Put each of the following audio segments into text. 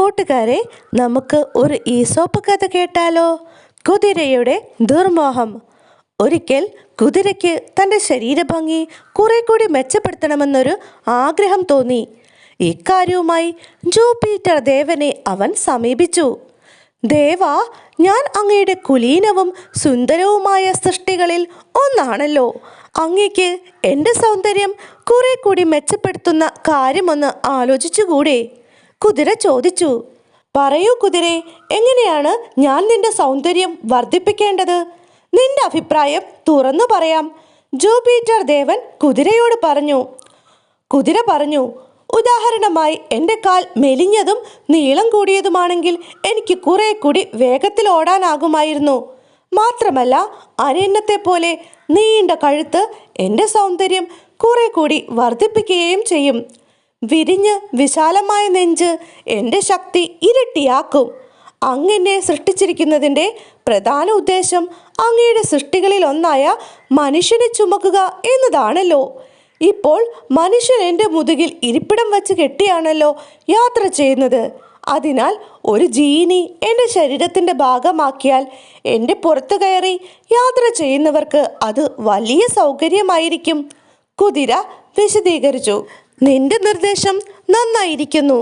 കൂട്ടുകാരെ, നമുക്ക് ഒരു ഈസോപ്പ് കഥ കേട്ടാലോ? കുതിരയുടെ ദുർമോഹം. ഒരിക്കൽ കുതിരയ്ക്ക് തൻ്റെ ശരീരഭംഗി കുറെ കൂടി മെച്ചപ്പെടുത്തണമെന്നൊരു ആഗ്രഹം തോന്നി. ഇക്കാര്യവുമായി ജൂപ്പിറ്റർ ദേവനെ അവൻ സമീപിച്ചു. ദേവാ, ഞാൻ അങ്ങയുടെ കുലീനവും സുന്ദരവുമായ സൃഷ്ടികളിൽ ഒന്നാണല്ലോ. അങ്ങയ്ക്ക് എൻ്റെ സൗന്ദര്യം കുറെ കൂടി മെച്ചപ്പെടുത്തുന്ന കാര്യമൊന്ന് ആലോചിച്ചുകൂടെ? കുതിര ചോദിച്ചു. പറയൂ കുതിരെ, എങ്ങനെയാണ് ഞാൻ നിന്റെ സൗന്ദര്യം വർദ്ധിപ്പിക്കേണ്ടത്? നിന്റെ അഭിപ്രായം തുറന്നു പറയാം, ജൂപ്പിറ്റർ ദേവൻ കുതിരയോട് പറഞ്ഞു. കുതിര പറഞ്ഞു, ഉദാഹരണമായി എൻ്റെ കാൽ മെലിഞ്ഞതും നീളം കൂടിയതുമാണെങ്കിൽ എനിക്ക് കുറെ കൂടി വേഗത്തിൽ ഓടാനാകുമായിരുന്നു. മാത്രമല്ല, അരയന്നത്തെ പോലെ നീണ്ട കഴുത്ത് എൻ്റെ സൗന്ദര്യം കുറെ കൂടി വർദ്ധിപ്പിക്കുകയും ചെയ്യും. വിരിഞ്ഞ് വിശാലമായ നെഞ്ച് എൻ്റെ ശക്തി ഇരട്ടിയാക്കും. അങ്ങനെ സൃഷ്ടിച്ചിരിക്കുന്നതിൻ്റെ പ്രധാന ഉദ്ദേശം അങ്ങയുടെ സൃഷ്ടികളിൽ ഒന്നായ മനുഷ്യനെ ചുമക്കുക എന്നതാണല്ലോ. ഇപ്പോൾ മനുഷ്യൻ എൻ്റെ മുതുകിൽ ഇരിപ്പിടം വച്ച് കെട്ടിയാണല്ലോ യാത്ര ചെയ്യുന്നത്. അതിനാൽ ഒരു ജീനി എൻ്റെ ശരീരത്തിൻ്റെ ഭാഗമാക്കിയാൽ എൻ്റെ പുറത്തു കയറി യാത്ര ചെയ്യുന്നവർക്ക് അത് വലിയ സൗകര്യമായിരിക്കും. കുതിര വിശദീകരിച്ചു. നിന്റെ നിർദ്ദേശം നന്നായിരിക്കുന്നു.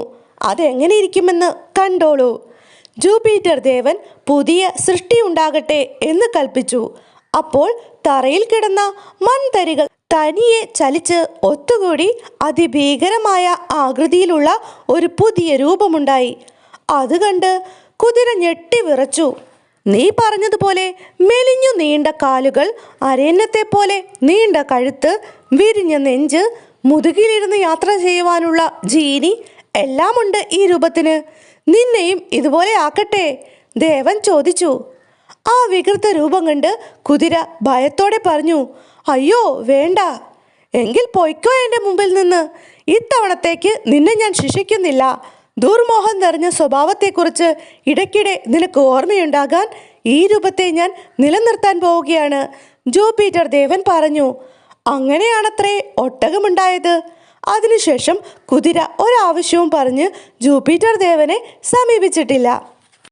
അതെങ്ങനെ ഇരിക്കുമെന്ന് കണ്ടോളൂ. ജൂപ്പിറ്റർ ദേവൻ പുതിയ സൃഷ്ടി ഉണ്ടാകട്ടെ എന്ന് കൽപ്പിച്ചു. അപ്പോൾ തറയിൽ കിടന്ന മൺതരികൾ തനിയെ ചലിച്ച് ഒത്തുകൂടി അതിഭീകരമായ ആകൃതിയിലുള്ള ഒരു പുതിയ രൂപമുണ്ടായി. അത് കണ്ട് കുതിര ഞെട്ടി വിറച്ചു. നീ പറഞ്ഞതുപോലെ മെലിഞ്ഞു നീണ്ട കാലുകൾ, അരയന്നത്തെ പോലെ നീണ്ട കഴുത്ത്, വിരിഞ്ഞ നെഞ്ച്, മുതുകിലിരുന്ന് യാത്ര ചെയ്യുവാനുള്ള ജീനി എല്ലാമുണ്ട് ഈ രൂപത്തിന്. നിന്നെയും ഇതുപോലെ ആക്കട്ടെ? ദേവൻ ചോദിച്ചു. ആ വികൃത രൂപം കണ്ട് കുതിര ഭയത്തോടെ പറഞ്ഞു, അയ്യോ വേണ്ട. എങ്കിൽ പൊയ്ക്കോ എൻ്റെ മുമ്പിൽ നിന്ന്. ഇത്തവണത്തേക്ക് നിന്നെ ഞാൻ ശിക്ഷിക്കുന്നില്ല. ദുർമോഹം നിറഞ്ഞ സ്വഭാവത്തെക്കുറിച്ച് ഇടയ്ക്കിടെ നിനക്ക് ഓർമ്മയുണ്ടാകാൻ ഈ രൂപത്തെ ഞാൻ നിലനിർത്താൻ പോവുകയാണ്, ജൂപ്പിറ്റർ ദേവൻ പറഞ്ഞു. അങ്ങനെയാണത്രേ ഒട്ടകമുണ്ടായത്. അതിനുശേഷം കുതിര ഒരാവശ്യവും പറഞ്ഞ് ജൂപ്പിറ്റർ ദേവനെ സമീപിച്ചിട്ടില്ല.